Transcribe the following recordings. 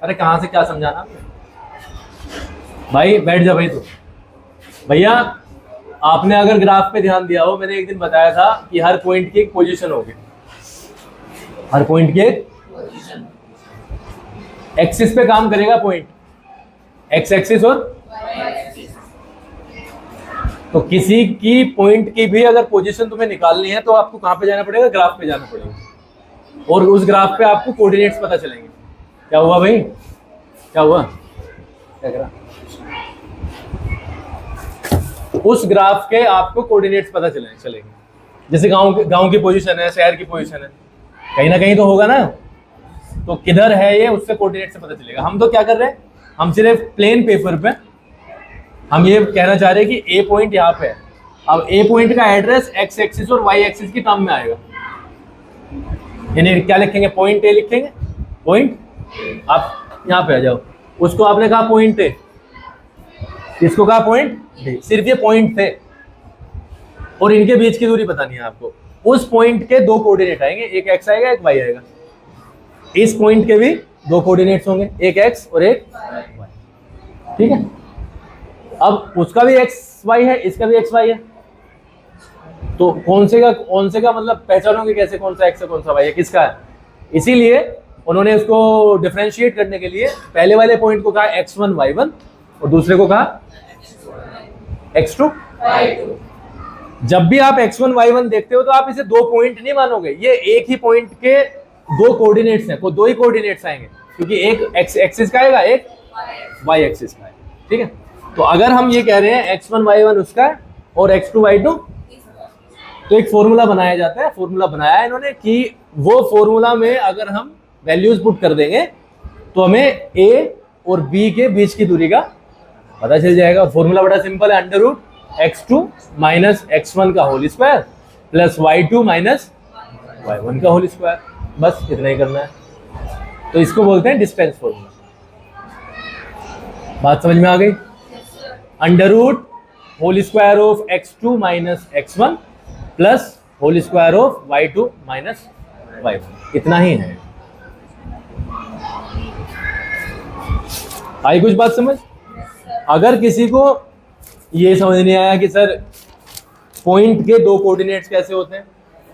अरे कहाँ से क्या समझाना आपने? भाई बैठ जा भाई तू। भैया आपने अगर ग्राफ पे ध्यान दिया हो, मैंने एक दिन बताया था कि हर पॉइंट की एक पोजीशन होगी, हर पॉइंट की एक एक्सिस पे काम करेगा पॉइंट, एक्स एक्सिस और तो किसी की पॉइंट की भी अगर पोजीशन तुम्हें निकालनी है तो आपको कहाँ पे जाना पड़ेगा? ग्राफ पे जाना पड़ेगा, और उस ग्राफ पे आपको कोऑर्डिनेट्स पता चलेंगे। क्या हुआ भाई? क्या हुआ? क्या करा? उस ग्राफ के आपको कोऑर्डिनेट्स पता चलेंगे। जैसे गांव की पोजीशन है, शहर की पोजीशन है, कहीं ना कहीं तो होगा ना, तो किधर है ये उससे कोऑर्डिनेट से पता चलेगा। हम तो क्या कर रहे हैं, हम सिर्फ प्लेन पेपर पे हम ये कहना चाह रहे हैं कि ए पॉइंट यहाँ पे है। अब ए पॉइंट का एड्रेस एक्स एक्सिस और वाई एक्सिस की टर्म में आएगा, यानी क्या लिखेंगे? पॉइंट ए लिखेंगे। पॉइंट, आप यहाँ पे आ जाओ, उसको आपने कहा पॉइंट ए, इसको कहा पॉइंट बी, सिर्फ ये पॉइंट थे और इनके बीच की दूरी बतानी है आपको। उस पॉइंट के दो कोऑर्डिनेट आएंगे, एक एक्स आएगा एक वाई आएगा। इस पॉइंट के भी दो कोऑर्डिनेट्स होंगे, एक एक्स और एक वाई। ठीक है, अब उसका भी एक्स वाई है, इसका भी एक्स वाई है, तो कौन से का मतलब पहचानोगे कैसे कौन सा एक्स है कौन सा वाई है, किसका है? इसीलिए उन्होंने उसको डिफरेंशिएट करने के लिए पहले वाले पॉइंट को कहा x1 y1 और दूसरे को कहा x2 y2। जब भी आप x1 y1 देखते हो तो आप इसे दो पॉइंट नहीं मानोगे, ये एक ही पॉइंट के दो कोऑर्डिनेट्स हैं, दो ही कोऑर्डिनेट्स आएंगे, क्योंकि एक x एक्सिस का आएगा, एक y एक्सिस का आएगा। ठीक है, तो अगर हम ये कह रहे हैं x1 y1 उसका है और x2 y2, तो एक फॉर्मूला बनाया जाता है, फॉर्मूला बनाया है इन्होंने कि वो फॉर्मूला में अगर हम वैल्यूज पुट कर देंगे तो हमें a और b के बीच की दूरी का पता चल जाएगा। फॉर्मूला बड़ा सिंपल है, under root x2 minus x1 का whole square plus y2 minus y1 का होल स्क्वायर, बस इतना ही करना है। तो इसको बोलते हैं डिस्टेंस फॉर्मूला। बात समझ में आ गई? Under root whole square of x2 minus x1 plus whole square of y2 minus y1, इतना ही है। आई कुछ बात समझ? अगर किसी को ये समझ नहीं आया कि सर पॉइंट के दो कोऑर्डिनेट्स कैसे होते हैं,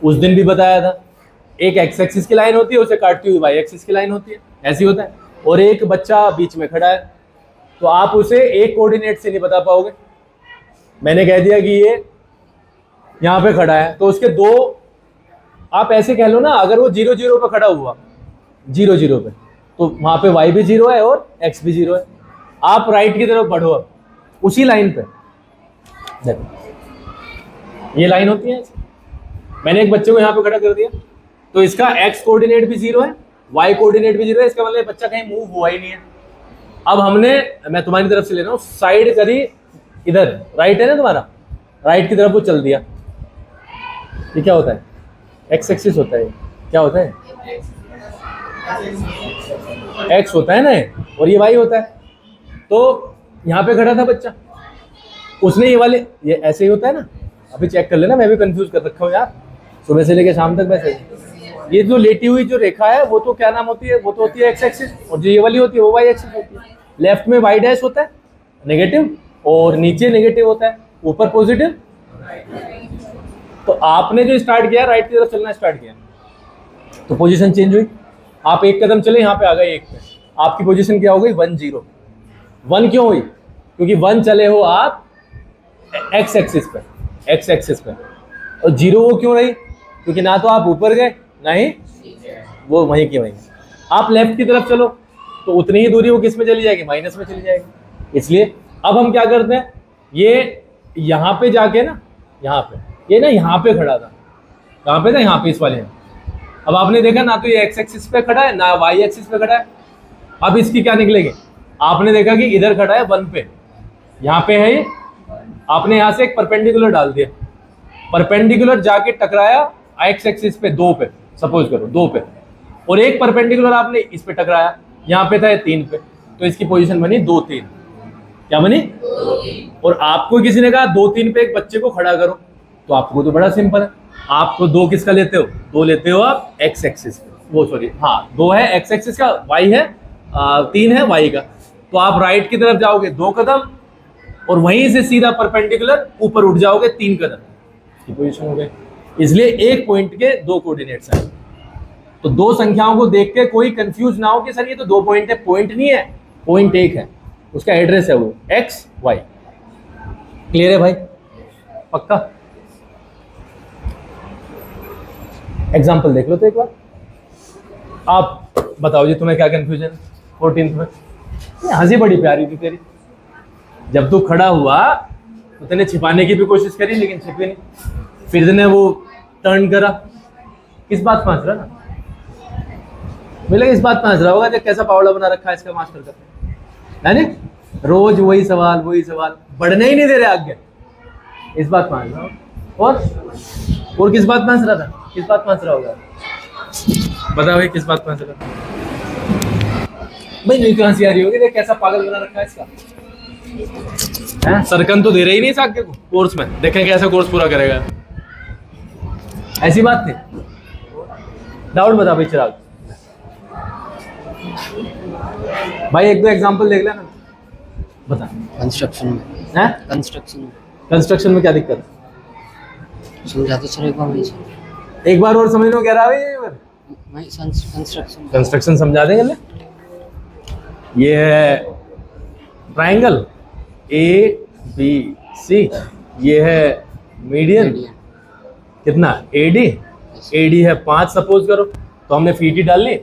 उस दिन भी बताया था, एक एक्स एक्सिस की लाइन होती है, उसे काटती हुई वाई एक्सिस की लाइन होती है, ऐसी होता है, और एक बच्चा बीच में खड़ा है, तो आप उसे एक कोऑर्डिनेट से नहीं बता पाओगे। मैंने कह दिया कि ये यहाँ पे खड़ा है, तो उसके दो, आप ऐसे कह लो ना, अगर वो 0 0 पे खड़ा हुआ, 0 0 पे, तो वहां पे y भी 0 है और x भी 0 है। आप राइट की तरफ बढ़ो, अब उसी लाइन पे देखो, ये लाइन होती है, मैंने एक बच्चे को यहाँ पे खड़ा कर दिया, तो इसका x कोऑर्डिनेट भी 0 है, y कोऑर्डिनेट भी 0 है, इसका मतलब बच्चा कहीं मूव हुआ ही नहीं है। अब हमने, मैं तुम्हारी तरफ से ले रहा हूँ, साइड करी इधर, राइट है ना तुम्हारा, राइट की तरफ वो चल दिया, ये क्या होता है? एक्स एक्सिस होता है। क्या होता है? एक्स होता है ना, और ये वाई होता है। तो यहाँ पे खड़ा था बच्चा, उसने ये वाले, ये ऐसे ही होता है ना, अभी चेक कर लेना, मैं भी कंफ्यूज कर रखा हूँ यार, सुबह से लेकर शाम तक वैसे। ये जो लेटी हुई जो रेखा है वो तो क्या नाम होती है? वो तो होती है एक्स एक्सिस, और जो ये वाली होती है वो वाई एक्सिस होती है। लेफ्ट में वाई डैश होता है नेगेटिव, और नीचे नेगेटिव होता है, ऊपर पॉजिटिव। तो आपने जो स्टार्ट किया, राइट की तरफ चलना स्टार्ट किया, तो पोजीशन चेंज हुई, आप एक कदम चले, यहाँ पे आ गए एक पे, आपकी पोजीशन क्या हो गई? 1 0। 1 क्यों हुई? क्योंकि 1 चले हो आप एक्स एक्सिस पे, एक्स एक्सिस पे, और 0 वो क्यों रही? क्योंकि ना तो आप ऊपर गए ना ही वो वहीं की वहीं। आप लेफ्ट की तरफ चलो तो उतनी ही दूरी वो किस में चली जाएगी? माइनस में चली जाएगी। इसलिए अब हम क्या करते हैं, ये यहाँ पे जाके ना, यहाँ पे, ये ना यहाँ पे खड़ा था, कहाँ पे था? यहाँ पे, इस वाले में। अब आपने देखा ना, तो ये एक्स एक्सिस पे खड़ा है ना वाई एक्सिस पे खड़ा है। अब इसकी क्या निकलेगी? आपने देखा कि इधर खड़ा है 1 पे, यहाँ पे है ये, आपने यहाँ से एक परपेंडिकुलर डाल दिया, परपेंडिकुलर जाके टकराया एक्स एक्सिस पे 2 पे, सपोज करो 2 पे, और एक परपेंडिकुलर आपने इस पे टकराया, यहाँ पे था 3 पे, तो इसकी पोजीशन बनी 2 3। क्या बनी? 2 3। और आपको किसी ने कहा 2 3 पे एक बच्चे को खड़ा करो, तो आपको तो बड़ा सिंपल है, आपको 2 किसका लेते हो? 2 लेते हो आप एक्स एक्सिस, वो सॉरी हाँ 2 है एक्स एक्सिस का, वाई है 3 है y का, तो आप राइट की तरफ जाओगे 2 कदम और वहीं से सीधा परपेंडिकुलर ऊपर उठ जाओगे 3 कदम की पोजीशन हो गई। इसलिए एक पॉइंट के 2 कोऑर्डिनेट्स हैं। तो 2 संख्याओं को देख के कोई कंफ्यूज ना हो कि सर ये तो 2 पॉइंट है, पॉइंट नहीं है, पॉइंट 1 है, उसका एड्रेस है वो x y। क्लियर है भाई? पक्का? एग्जाम्पल देख लो तो एक बार। आप बताओ जी तुम्हें क्या कंफ्यूजन है 14th में? हंसी बड़ी प्यारी थी तेरी, जब तू खड़ा हुआ तो तूने छिपाने की भी कोशिश करी लेकिन छिपी नहीं, फिर तूने वो टर्न करा। किस बात पे हंस रहा ना? मुझे लगा इस बात पे हंस रहा होगा कि कैसा पावड़ा बना रखा है इसका मास्टर का, है नहीं? रोज वही सवाल बढ़ने ही नहीं दे रहे आगे, इस बात पे हंस रहा हो। और किस बात पे हंस रहा था? किस बात पे हंस रहा होगा? बता भाई किस बात पे हंस रहा था? भाई नहीं क्यों हंसी आ रही होगी? देख कैसा पागल बना रखा है इसका, हैं? सरकन तो दे रही नहीं साके को कोर्स में, देखें कैसा कोर्स पूरा करेगा। ऐसी बात थी? डाउट बता भाई चिराग। भाई 1-2 एग्जांपल देख लेना, बता। कंस्ट्रक्शन में हैं? कंस्ट्रक्शन में क्या दिक्कत है? समझा तो सर एक बार और समझ लो कह रहा है कंस्ट्रक्शन समझा देंगे ले। ये है ट्राइंगल ABC, ये है मीडियन कितना AD है 5 सपोज करो, तो हमने फीट ही डाल ली,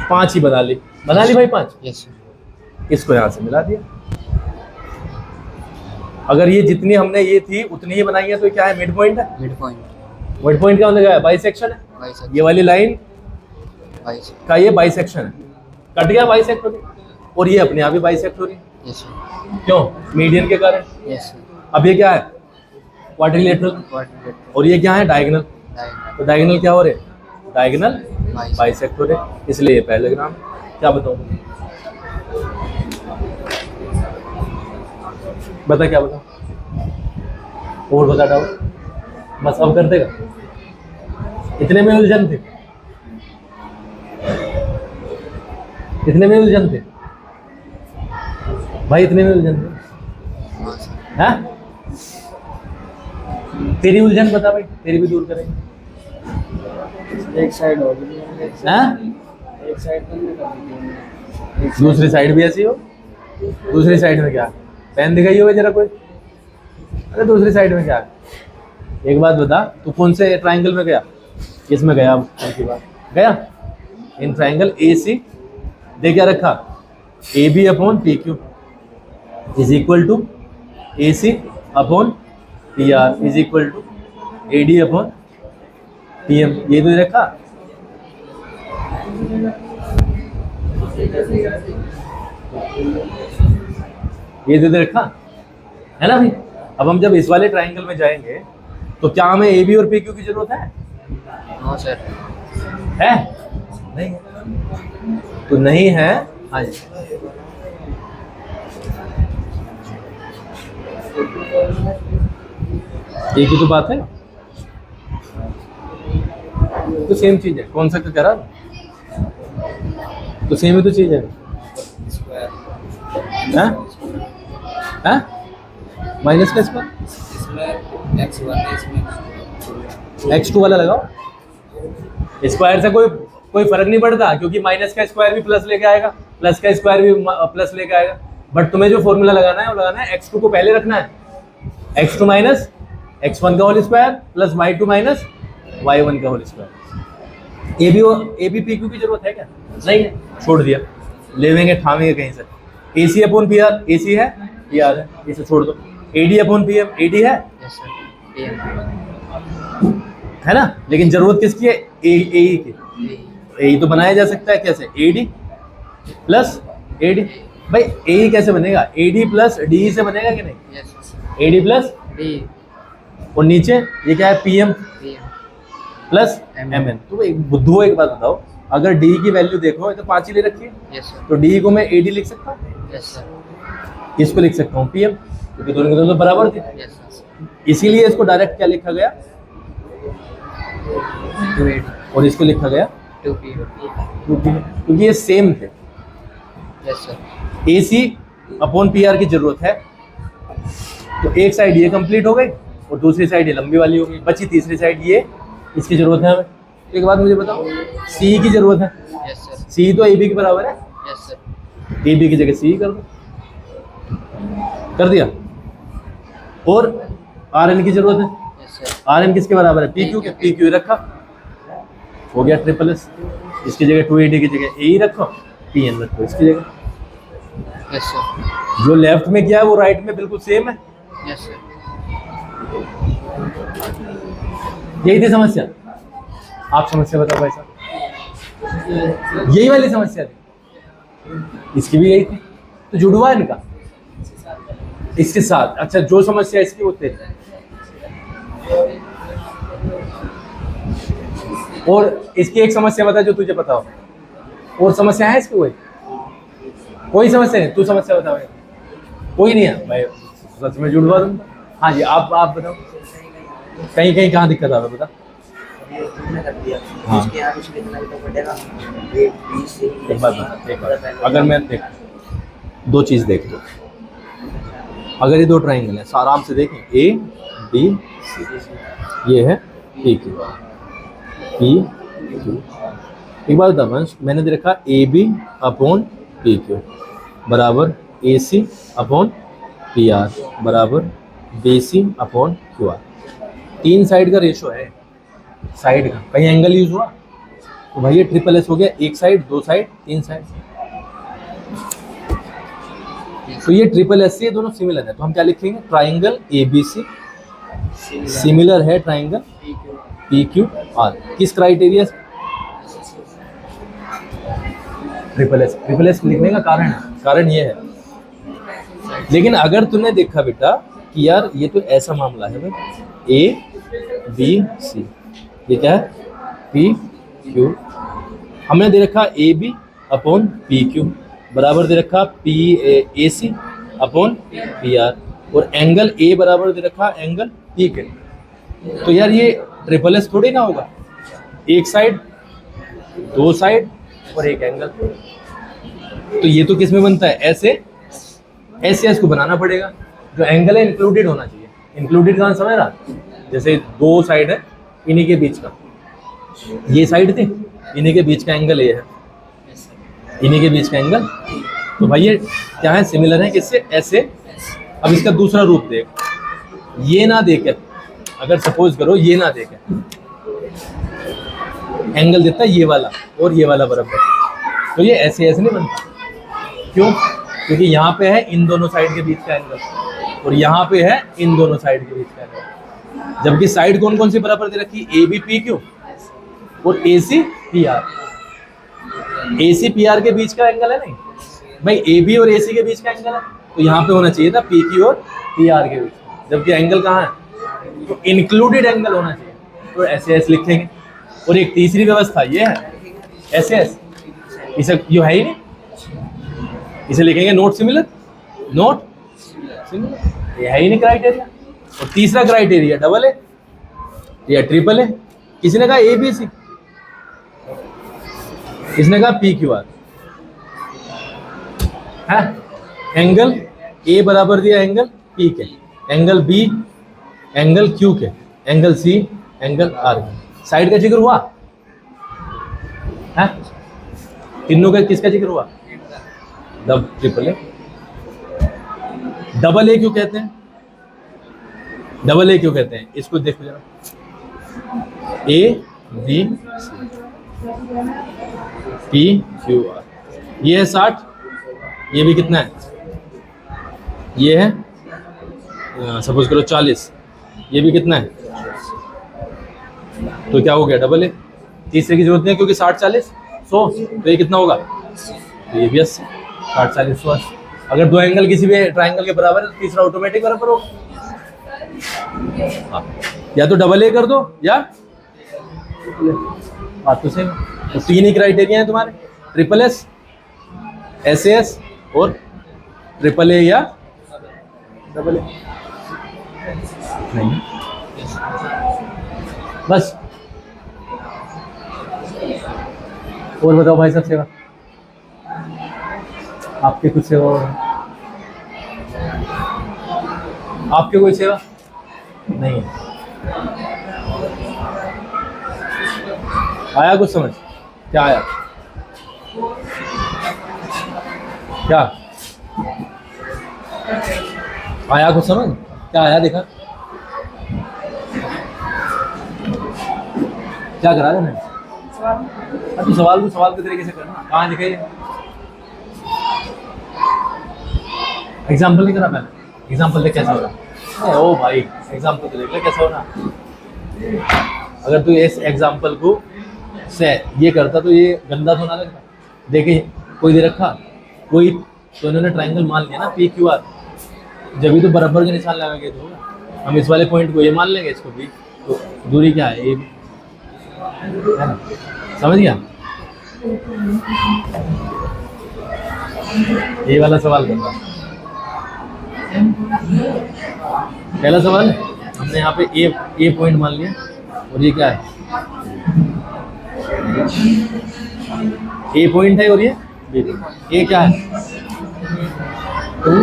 5 ही बना ली भाई 5। यस। इसको यहाँ से मिला दिया। अगर ये जितनी हमने ये थी उतनी ही बनाई है तो क्या है? मिड पॉइंट है। मिड पॉइंट का मतलब क्या है? बाइसेक्शन है। ये वाली लाइन का ये बाइसेक्शन है, कट गया बाइसेक्ट हो गया, और ये अपने आप ही बाइसेक्ट हो रही है। यस क्यों? मीडियन के कारण। यस। अब ये क्या है? क्वाड्रिलेटरल, और ये क्या है? डायगोनल। तो डायगोनल क्या हो रहे? डायगोनल बाइसेक्ट हो रहे, इसलिए ये पैरेललोग्राम। क्या बताऊं? बता क्या बताऊं? और बता डाउट बस अब कर देगा। इतने में उलझन थे, इतने में उलझन थे भाई, इतने में उलझन थे। हाँ तेरी उलझन बता भाई, तेरी भी दूर करेंगे। एक साइड हो एक साइड दूसरी साइड भी ऐसी हो। दूसरी साइड में क्या? पेन दिखाई हो जरा कोई? अरे दूसरी साइड में क्या है? एक बात बता, तू कौन से ट्राइंगल में गया? किसमें गया? कौन सी बात गया? इन ट्राइंगल AC दे क्या रखा? AB upon PQ is equal to AC upon PR is equal to AD upon PM, ये तो रखा। ये दे रखा है ना भाई। अब हम जब इस वाले ट्राइंगल में जाएंगे तो क्या हमें AB और PQ की जरूरत है? हाँ सर। है? नहीं तो नहीं है। हाँ जी, एक ही तो बात है, तो सेम चीज है। कौन सा कह रहा? तो सेम ही तो चीज है। माइनस का स्क्वायर x2 वाला लगाओ। स्क्वायर से कोई फर्क नहीं पड़ता, क्योंकि माइनस का स्क्वायर भी प्लस लेके आएगा, प्लस का स्क्वायर भी प्लस लेके आएगा। बट तुम्हें जो फॉर्मूला लगाना है वो लगाना है x2 को पहले रखना है, x2 माइनस x1 का whole square plus y2 minus y1 का होल स्क्वायर। AB PQ की जरूरत है क्या? नहीं है, छोड़ दिया। लेवेंगे ठामेंगे कहीं से। AC अपॉन PR, AC है PR है, इसे छोड़ दो। AD अपॉन PM, AD है। Yes sir. है ना? लेकिन जरूरत किसकी है? AE की। AE तो बनाया जा सकता है कैसे? AD plus AD। भाई AE कैसे बनेगा? AD प्लस DE से बनेगा कि नहीं? यस। AD प्लस D और नीचे ये क्या है? PM plus MN। तो एक बुद्धू एक बात बताओ, अगर D की वैल्यू देखो तो 5 ही ले रखी है। Yes sir. तो D को मैं AD लिख सकता हूँ, यस सर। इसको लिख सकता हूँ PM, क्योंकि दोनों के दोनों बराबर थे। Yes sir. इसीलिए इसको डायरेक्ट क्या लिखा गया? 2AD और इसको लिखा गया 2P. क्योंकि ये सेम थे। Yes sir. AC upon PR की जरूरत है, तो एक साइड ये कंप्लीट हो गई और दूसरी साइड ये लंबी वाली हो गई, बची तीसरी साइड ये, इसकी जरूरत है हमें। एक बात मुझे बताओ, CE की जरूरत है, Yes sir. CE तो AB के बराबर है, Yes sir. AB की जगह CE कर दो, कर दिया। और RN की जरूरत है, Yes sir. RN किसके बराबर है, PQ के, PQ रखा, हो गया ट्रिपल एस। इसकी जगह 2AD की जगह AE रखो, PN रखो इसकी जगह। Yes sir. जो लेफ्ट में किया है वो राइट में बिल्कुल सेम है। Yes sir. यही थी समस्या। आप समस्या बताओ भाई साहब। यही वाली समस्या थी, इसकी भी यही थी, तो जुड़वा इनका इसके साथ। अच्छा, जो समस्या इसकी वो तेरी, और इसकी एक समस्या बता जो तुझे पता हो। और समस्या है इसकी? कोई समस्या नहीं। तू समस्या बता भाई। कोई नहीं है भाई, सच में जुड़वा दूंगा। हाँ जी, आप बताओ, कहीं कहीं कहाँ दिक्कत आ रहा है बता। हाँ, एक बात, अगर मैं देख दो चीज़ देख दो, अगर ये दो ट्राइंगल हैं, आराम से देखें, ABC, ये है PQ। एक बात बता वंश, मैंने दे रखा AB अपॉन PQ बराबर AC अपॉन PR बराबर BC अपॉन QR। 3 साइड का रेशो है, साइड का, कहीं एंगल यूज हुआ तो भाई ये ट्रिपल एस हो गया, एक साइड, 2 साइड, 3 साइड। तो ये ट्रिपल एस से दोनों सिमिलर है, तो हम क्या लिखेंगे, ट्राइंगल ABC सिमिलर है ट्राइंगल PQR। किस क्राइटेरिया से? ट्रिपल एस लिखने का कारण ये है। लेकिन अगर तूने देखा बेटा कि यार ये तो ऐसा मामला है भाई, ABC, ये क्या है, PQ, हमने दे रखा AB अपॉन PQ बराबर दे रखा AC अपॉन PR, और एंगल A बराबर दे रखा एंगल P के। तो यार ये ट्रिपल एस थोड़ी ना होगा, एक साइड, 2 साइड और एक एंगल। तो ये तो किस में बनता है, ऐसे इसको बनाना पड़ेगा, जो एंगल है इंक्लूडेड होना चाहिए। इंक्लूडेड कहाँ समझ रहा, जैसे 2 साइड है, इन्हीं के बीच का, ये साइड थी, इन्हीं के बीच का एंगल ये है, इन्हीं के बीच का एंगल। तो भाई ये क्या है, सिमिलर है किससे, ऐसे। अब इसका दूसरा रूप देख, ये ना देके, अगर सपोज करो ये ना देके, एंगल देता है ये वाला और ये वाला बराबर, तो ये ऐसे नहीं बनता। क्यों? क्योंकि यहाँ पे है इन दोनों साइड के बीच का एंगल, और यहाँ पे है इन दोनों साइड के बीच का एंगल। जबकि साइड कौन कौन सी बराबर दे रखी, AB PQ और AC PR। AC PR के बीच का एंगल है नहीं भाई, AB और AC के बीच का एंगल है, तो यहाँ पे होना चाहिए था PQ और PR के बीच, जबकि एंगल कहाँ है, तो इंक्लूडेड एंगल होना चाहिए, तो ऐसे लिखेंगे। और एक तीसरी व्यवस्था ये है, ऐसे इसे जो है ही नहीं, इसे लिखेंगे नोट सिमिलर, ये है ही नहीं क्राइटेरिया। और तीसरा क्राइटेरिया डबल है या ट्रिपल है। किसी ने कहा ABC, इसने कहा PQR है, एंगल A बराबर दिया एंगल P के, एंगल B एंगल Q के, एंगल C एंगल R के। साइड का जिक्र हुआ है, तीनों का किसका जिक्र हुआ, ट्रिपल ए। डबल ए क्यों कहते हैं, इसको देखो जरा, AB PQR, ये है 60, ये भी कितना है, ये है सपोज करो 40, ये भी कितना है, तो क्या हो गया, डबल ए। तीसरे की जरूरत नहीं है क्योंकि 60 40 100, तो ये कितना होगा, तो ये भी 80, 60 40 100 80। अगर दो एंगल किसी भी ट्राइंगल के बराबर है तो तीसरा ऑटोमेटिक बराबर होगा। या तो डबल ए कर दो या बात तो सही है। तो 3 ही क्राइटेरिया है तुम्हारे, ट्रिपल एस, SAS और ट्रिपल ए या डबल ए। नहीं बस और बताओ भाई साहब, सेवा आपके कुछ सेवा और? आपके कोई सेवा नहीं है? आया कुछ समझ? क्या आया? क्या आया कुछ समझ? क्या आया देखा? क्या करा रहे हैं? तो सवाल को सवाल के तरीके से करना। कहाँ लिखे? एग्जाम्पल नहीं करा पहले? एग्जाम्पल देख कैसा हो रहा है? ओ भाई एग्जाम्पल तो देख ले कैसा हो रहा। अगर तू इस एग्जाम्पल को से ये करता तो ये गंदा तो ना लगता। देखे कोई दे रखा कोई, तो इन्होंने ट्रायंगल मान लिया ना पी क्यू आर, जब भी तो बराबर के निशान लगा के तो हम इस वाले पॉइंट को ये मान लेंगे, इसको भी तो दूरी क्या है ये है ना? समझ गया? ये वाला सवाल करना। पहला सवाल हमने यहाँ पे ए पॉइंट मान लिया और ये क्या है? ए पॉइंट है और ये बी। ए क्या है? 2,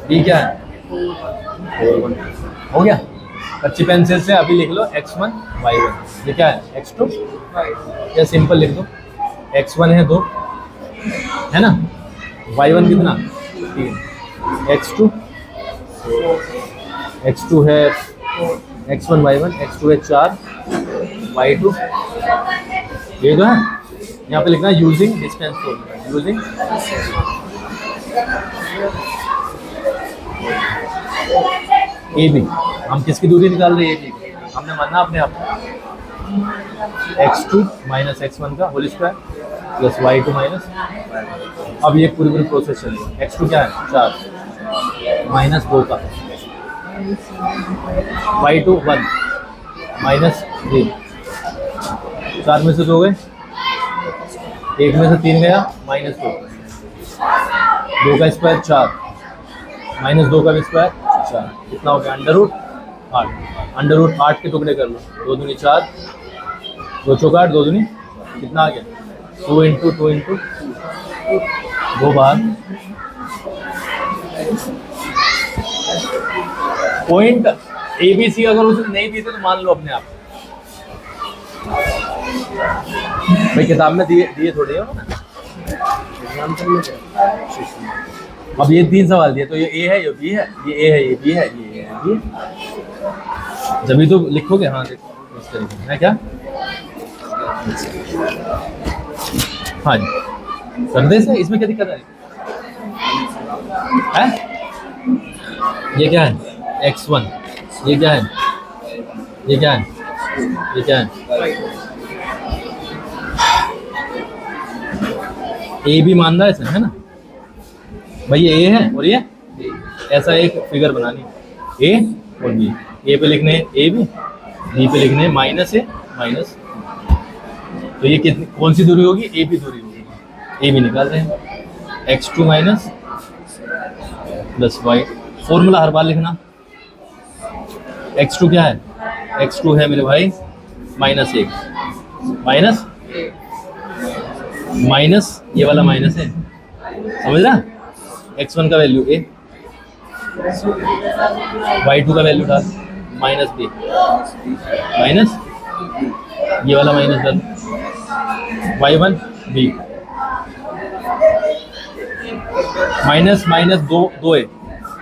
बी क्या है? 4, 1। हो गया? कच्ची पेंसिल से अभी लिख लो x1 y1। ये क्या है? x2 या सिंपल लिख दो x1 है 2 है ना, y1 कितना? 3, x2 है x1 y1, x2 है 4, y2 ये जो है यहाँ पे लिखना है using distance formula. Using A B, हम किसकी दूरी निकाल रहे हैं? ए बी, हमने माना अपने आप x2 माइनस x1 का whole square plus y2 minus. अब ये पूरी प्रोसेस चलेगी। x2 क्या है? 4 माइनस 2 का, y2 1 माइनस 3। 4 में से 2 गए, 1 में से 3 गया, माइनस 2। 2 का स्क्वायर 4 माइनस 2 का भी स्क्वायर 4। कितना हो गया? Under root 8। अंडर रूट 8 के टुकड़े कर लो, 2 दूनी 4, 2 चौका 8, 2 दूनी कितना आ गया? 2 इंटू 2 इंटू 2 बार। पॉइंट ए बी सी अगर उसने नहीं दिए थे तो मान लो अपने आप। भाई किताब में दिए थोड़े हो ना। अब ये 3 सवाल दिए तो ये ए है, ये बी है, ये ए है, ये बी है, ये है, बी है। जब भी तो लिखोगे। हाँ देखो इस तरीके है क्या? हाँ जी कर दे से, इसमें क्या दिक्कत है? ये क्या है? x1। ये क्या है? ये क्या है? ये क्या है? ए भी मान रहा है इसमें, है ना भाई? ये ए है और ये ऐसा एक फिगर बनानी है, ए और बी। ए पे लिखने ए बी पे लिखने माइनस ए माइनस। तो ये कितनी कौन सी दूरी होगी? ए बी दूरी होगी। ए बी निकाल रहे हैं, x2 minus plus y। Formula हर बार लिखना। x2 क्या है? x2 है मेरे भाई माइनस 1 माइनस माइनस, ये वाला माइनस है, समझ रहा? x1 का वैल्यू a, y2 का वैल्यू डाल माइनस b माइनस, ये वाला माइनस डाल y1 b माइनस माइनस 2 है,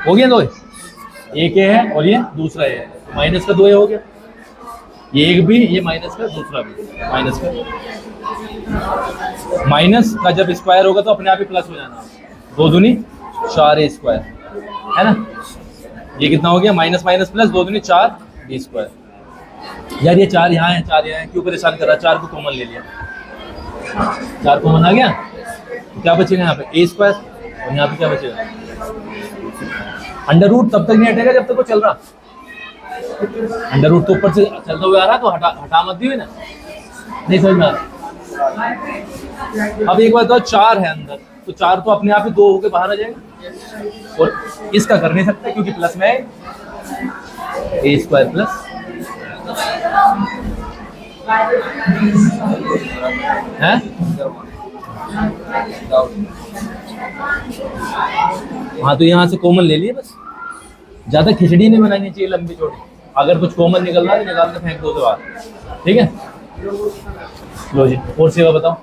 हो गया 2 है। एक ए है और ये दूसरा ए है, माइनस का 2 ए हो गया। ये एक भी, ये माइनस का, दूसरा भी माइनस का। माइनस का जब स्क्वायर होगा तो अपने आप ही प्लस हो जाना। 2 दूनी 4 ए स्क्वायर, है ना? ये कितना हो गया? माइनस माइनस प्लस 2 दूनी 4 बी स्क्वायर। यार ये 4 यहाँ है, 4 यहाँ है, क्यों परेशान कर रहा? 4 को कॉमन ले लिया, 4 कॉमन आ गया तो क्या बचेगा यहाँ पे? ए स्क्वायर। और यहाँ पे क्या बचेगा? अंडर रूट तब तक नहीं हटेगा जब तक वो चल रहा। अंडर रूट तो ऊपर से चलता हुआ आ रहा तो हटा मत दिए ना, नहीं समझ में आ रहा। अब एक बात तो 4 है अंदर, तो 4 तो अपने आप ही 2 होके बाहर आ जाएगा। और इसका कर नहीं सकते क्योंकि प्लस में ए स्क्वायर प्लस हैं? हाँ तो यहाँ से कॉमन ले लिए बस, ज्यादा खिचड़ी नहीं बनानी चाहिए लंबी चौड़ी। अगर कुछ कॉमन निकल रहा है तो निकाल के फेंक दो उसके बाद, ठीक है। लो जी, और सेवा बताओ,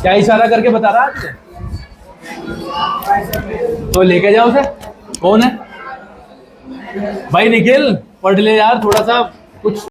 क्या इशारा करके बता रहा है आपने? तो लेके जाओ उसे। कौन है भाई? निखिल पढ़ ले यार थोड़ा सा कुछ।